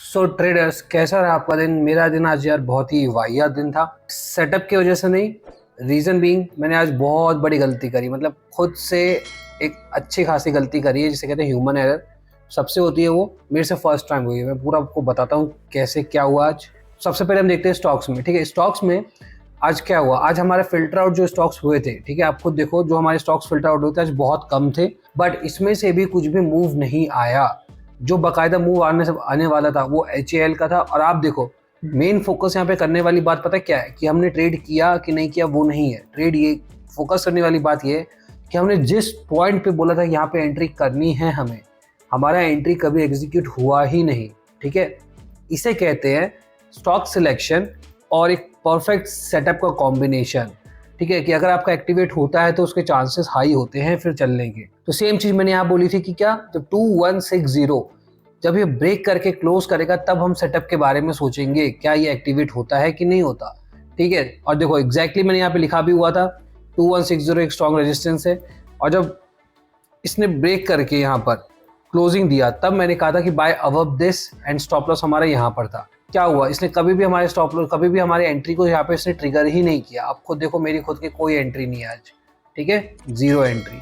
सो traders, कैसा रहा आपका दिन? मेरा दिन आज यार बहुत ही वाहियात दिन था। सेटअप की वजह से नहीं, रीज़न बीइंग मैंने आज बहुत बड़ी गलती करी। मतलब खुद से एक अच्छी खासी गलती करी है, जिसे कहते हैं ह्यूमन एरर। सबसे होती है वो, मेरे से फर्स्ट टाइम हुई है। मैं पूरा आपको बताता हूँ कैसे क्या हुआ आज। सबसे पहले हम देखते हैं स्टॉक्स में। ठीक है, स्टॉक्स में आज क्या हुआ। आज हमारे फिल्टर आउट जो स्टॉक्स हुए थे, ठीक है, आप खुद देखो, जो हमारे स्टॉक्स फिल्टर आउट हुए थे आज बहुत कम थे, बट इसमें से भी कुछ भी मूव नहीं आया। जो बाकायदा मूव आने वाला था वो HAL का था। और आप देखो, मेन फोकस यहाँ पे करने वाली बात पता है क्या है? कि हमने ट्रेड किया कि नहीं किया वो नहीं है। ट्रेड ये फोकस करने वाली बात ये है कि हमने जिस पॉइंट पे बोला था यहाँ पे एंट्री करनी है हमें, हमारा एंट्री कभी एग्जीक्यूट हुआ ही नहीं। ठीक है, इसे कहते हैं स्टॉक सिलेक्शन और एक परफेक्ट सेटअप का कॉम्बिनेशन। ठीक है, कि अगर आपका एक्टिवेट होता है तो उसके चांसेस हाई होते हैं फिर चलने के। तो सेम चीज मैंने यहाँ बोली थी कि क्या, जब 2160 जब ये ब्रेक करके क्लोज करेगा तब हम सेटअप के बारे में सोचेंगे क्या ये एक्टिवेट होता है कि नहीं होता। ठीक है, और देखो एग्जैक्टली मैंने यहाँ पे लिखा भी हुआ था 2160 एक स्ट्रॉन्ग रेजिस्टेंस है। और जब इसने ब्रेक करके यहाँ पर क्लोजिंग दिया तब मैंने कहा था कि buy above this and stop loss हमारा यहाँ पर था। क्या हुआ, इसने कभी भी हमारे स्टॉप लॉस, कभी भी हमारे एंट्री को यहाँ पे इसने ट्रिगर ही नहीं किया। आप खुद देखो, मेरी खुद की कोई एंट्री नहीं है आज। ठीक है, जीरो एंट्री।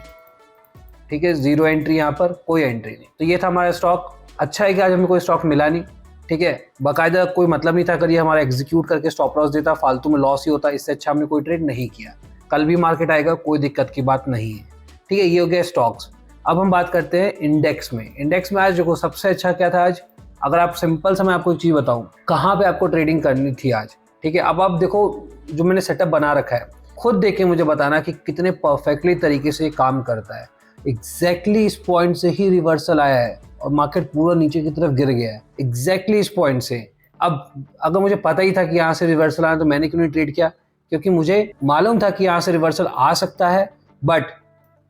ठीक है, जीरो एंट्री, यहाँ पर कोई एंट्री नहीं। तो ये था हमारा स्टॉक। अच्छा है कि आज हमें कोई स्टॉक मिला नहीं। ठीक है, बाकायदा कोई मतलब नहीं था अगर ये हमारा एग्जीक्यूट करके स्टॉप लॉस देता, फालतू में लॉस ही होता। इससे अच्छा हमने कोई ट्रेड नहीं किया। कल भी मार्केट आएगा, कोई दिक्कत की बात नहीं है। ठीक है, ये हो गया स्टॉक्स। अब हम बात करते हैं इंडेक्स में। इंडेक्स में आज देखो सबसे अच्छा क्या था आज। अगर आप सिंपल सा मैं आपको एक चीज़ बताऊं, कहाँ पे आपको ट्रेडिंग करनी थी आज। ठीक है, अब आप देखो जो मैंने सेटअप बना रखा है, खुद देख के मुझे बताना कि कितने परफेक्टली तरीके से ये काम करता है। एग्जैक्टली इस पॉइंट से ही रिवर्सल आया है और मार्केट पूरा नीचे की तरफ गिर गया है, एग्जैक्टली इस पॉइंट से। अब अगर मुझे पता ही था कि यहाँ से रिवर्सल आया तो मैंने क्यों नहीं ट्रेड किया? क्योंकि मुझे मालूम था कि यहाँ से रिवर्सल आ सकता है, बट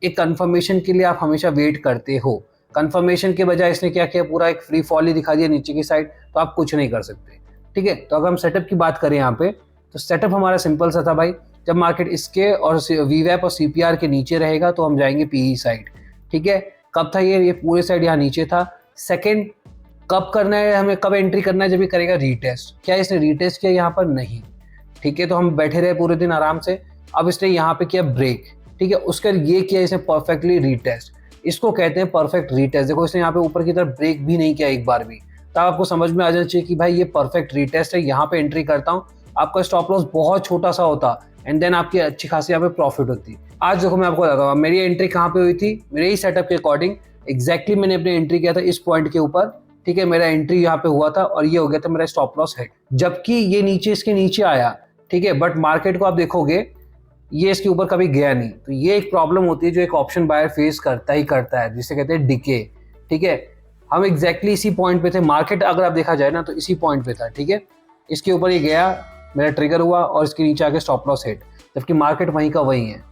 एक कंफर्मेशन के लिए आप हमेशा वेट करते हो। कंफर्मेशन के बजाय इसने क्या किया, पूरा एक फ्री फॉल ही दिखा दिया नीचे की साइड, तो आप कुछ नहीं कर सकते। ठीक है, तो अगर हम सेटअप की बात करें यहाँ पे, तो सेटअप हमारा सिंपल सा था भाई। जब मार्केट इसके और VWAP और CPR के नीचे रहेगा तो हम जाएंगे PE साइड। ठीक है, कब था ये पूरे साइड यहाँ नीचे था। सेकेंड, कब करना है हमें, कब एंट्री करना है, जब ये करेगा रीटेस्ट। क्या इसने रीटेस्ट किया यहाँ पर? नहीं। ठीक है, तो हम बैठे रहे पूरे दिन आराम से। अब इसने यहाँ पे किया ब्रेक। ठीक है, उसके ये किया इसने परफेक्टली रीटेस्ट। इसको कहते हैं परफेक्ट रीटेस्ट। देखो इसने यहाँ पे ऊपर की तरफ ब्रेक भी नहीं किया एक बार भी, तब आपको समझ में आ जाना चाहिए कि भाई ये परफेक्ट रीटेस्ट है। यहाँ पे एंट्री करता हूँ, आपका स्टॉप लॉस बहुत छोटा सा होता एंड देन आपकी अच्छी खासी यहाँ पे प्रॉफिट होती। आज देखो मैं आपको बताता हूँ मेरी एंट्री कहाँ पे हुई थी। मेरे ही सेटअप के अकॉर्डिंग एग्जैक्टली मैंने अपनी एंट्री किया था इस पॉइंट के ऊपर। ठीक है, मेरा एंट्री यहाँ पे हुआ था और ये हो गया था मेरा स्टॉप लॉस हिट, जबकि ये नीचे इसके नीचे आया। ठीक है, बट मार्केट को आप देखोगे ये इसके ऊपर कभी गया नहीं। तो ये एक प्रॉब्लम होती है जो एक ऑप्शन बायर फेस करता ही करता है, जिसे कहते हैं डिके। ठीक है, हम एग्जैक्टली इसी पॉइंट पे थे। मार्केट अगर आप देखा जाए ना तो इसी पॉइंट पे था। ठीक है, इसके ऊपर ये गया, मेरा ट्रिगर हुआ और इसके नीचे आके स्टॉप लॉस हिट, जबकि मार्केट वहीं का वहीं है।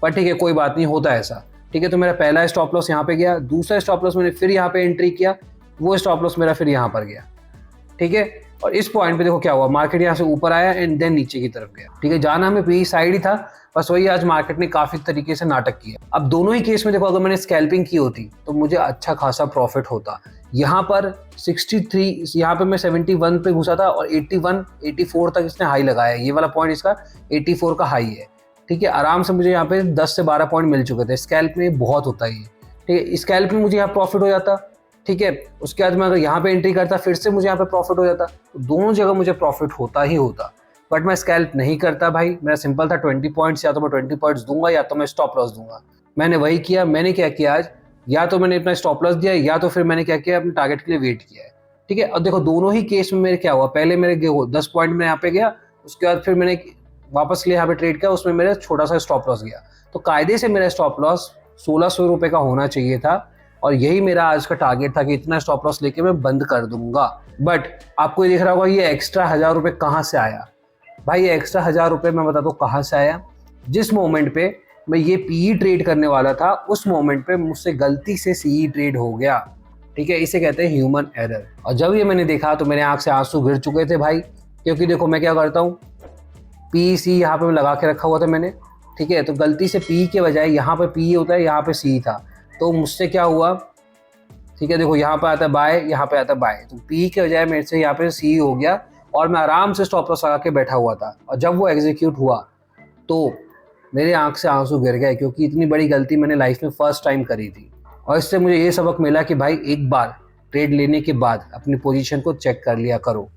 पर ठीक है, कोई बात नहीं, होता है ऐसा। ठीक है, तो मेरा पहला स्टॉप लॉस यहाँ पे गया, दूसरा स्टॉप लॉस मैंने फिर यहाँ पे एंट्री किया, वो स्टॉप लॉस मेरा फिर यहाँ पर गया। ठीक है, और इस पॉइंट पे देखो क्या हुआ, मार्केट यहाँ से ऊपर आया एंड देन नीचे की तरफ गया। ठीक है, जाना हमें PE साइड ही था, बस वही आज मार्केट ने काफी तरीके से नाटक किया। अब दोनों ही केस में देखो, अगर मैंने स्कैल्पिंग की होती तो मुझे अच्छा खासा प्रॉफिट होता। यहाँ पर 63, यहाँ पे मैं 71 पे घुसा था और 81 84 तक इसने हाई लगाया। ये वाला पॉइंट इसका 84 का हाई है। ठीक है, आराम से मुझे यहाँ पे 10 से 12 पॉइंट मिल चुके थे। स्कैल्प में बहुत होता है ये। ठीक है, स्कैल्प में मुझे यहाँ प्रॉफिट हो जाता। ठीक है, उसके बाद मैं अगर यहाँ पे एंट्री करता फिर से मुझे यहाँ पे प्रॉफिट हो जाता। तो दोनों जगह मुझे प्रॉफिट होता ही होता, बट मैं स्कैल्प नहीं करता भाई। मेरा सिंपल था 20 पॉइंट्स, या तो मैं 20 पॉइंट्स दूंगा या तो मैं स्टॉप लॉस दूंगा। मैंने वही किया। मैंने क्या किया आज, या तो मैंने अपना स्टॉप लॉस दिया या तो फिर मैंने क्या किया, अपने टारगेट के लिए वेट किया है। ठीक है, और देखो दोनों ही केस में मेरे क्या हुआ, पहले मेरे 10 पॉइंट में यहाँ पे गया, उसके बाद फिर मैंने वापस के लिए यहाँ पे ट्रेड किया, उसमें मेरा छोटा सा स्टॉप लॉस गया। तो कायदे से मेरा स्टॉप लॉस 1600 रुपये का होना चाहिए था और यही मेरा आज का टारगेट था कि इतना स्टॉप लॉस लेके मैं बंद कर दूंगा। बट आपको ये दिख रहा होगा ये एक्स्ट्रा 1000 रुपये कहाँ से आया। भाई ये एक्स्ट्रा 1000 रुपये मैं बताता हूँ कहाँ से आया। जिस मोमेंट पे मैं ये PE ट्रेड करने वाला था उस मोमेंट पे मुझसे गलती से CE ट्रेड हो गया। ठीक है, इसे कहते हैं ह्यूमन एरर। और जब ये मैंने देखा तो मेरे आंख से आंसू गिर चुके थे भाई, क्योंकि देखो मैं क्या करता हूँ, PE यहाँ पे लगा के रखा हुआ था मैंने। ठीक है, तो गलती से PE के बजाय यहाँ पे PE होता है, यहाँ पे CE था। तो मुझसे क्या हुआ, ठीक है, देखो यहाँ पे आता है बाय, यहाँ पे आता है बाय, तो पी के बजाय मेरे से यहाँ पे सी हो गया और मैं आराम से स्टॉप लॉस लगा के बैठा हुआ था। और जब वो एग्जीक्यूट हुआ तो मेरे आंख से आंसू गिर गए, क्योंकि इतनी बड़ी गलती मैंने लाइफ में फर्स्ट टाइम करी थी। और इससे मुझे ये सबक मिला कि भाई एक बार ट्रेड लेने के बाद अपनी पोजीशन को चेक कर लिया करो,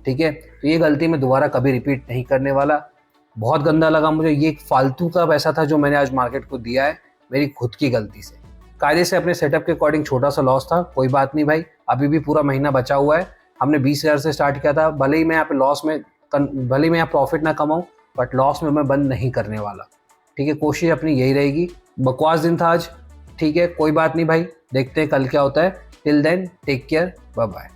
ठीक है। तो ये गलती मैं दोबारा कभी रिपीट नहीं करने वाला। बहुत गंदा लगा मुझे, ये एक फालतू का पैसा था जो मैंने आज मार्केट को दिया है मेरी खुद की गलती से। कायदे से अपने सेटअप के अकॉर्डिंग छोटा सा लॉस था, कोई बात नहीं भाई, अभी भी पूरा महीना बचा हुआ है। हमने 20,000 से स्टार्ट किया था, भले ही मैं यहाँ पे लॉस में भले ही मैं यहाँ प्रॉफिट ना कमाऊँ, बट लॉस में मैं बंद नहीं करने वाला, ठीक है। कोशिश अपनी यही रहेगी। बकवास दिन था आज, ठीक है, कोई बात नहीं भाई, देखते हैं कल क्या होता है। Till then take care, bye bye.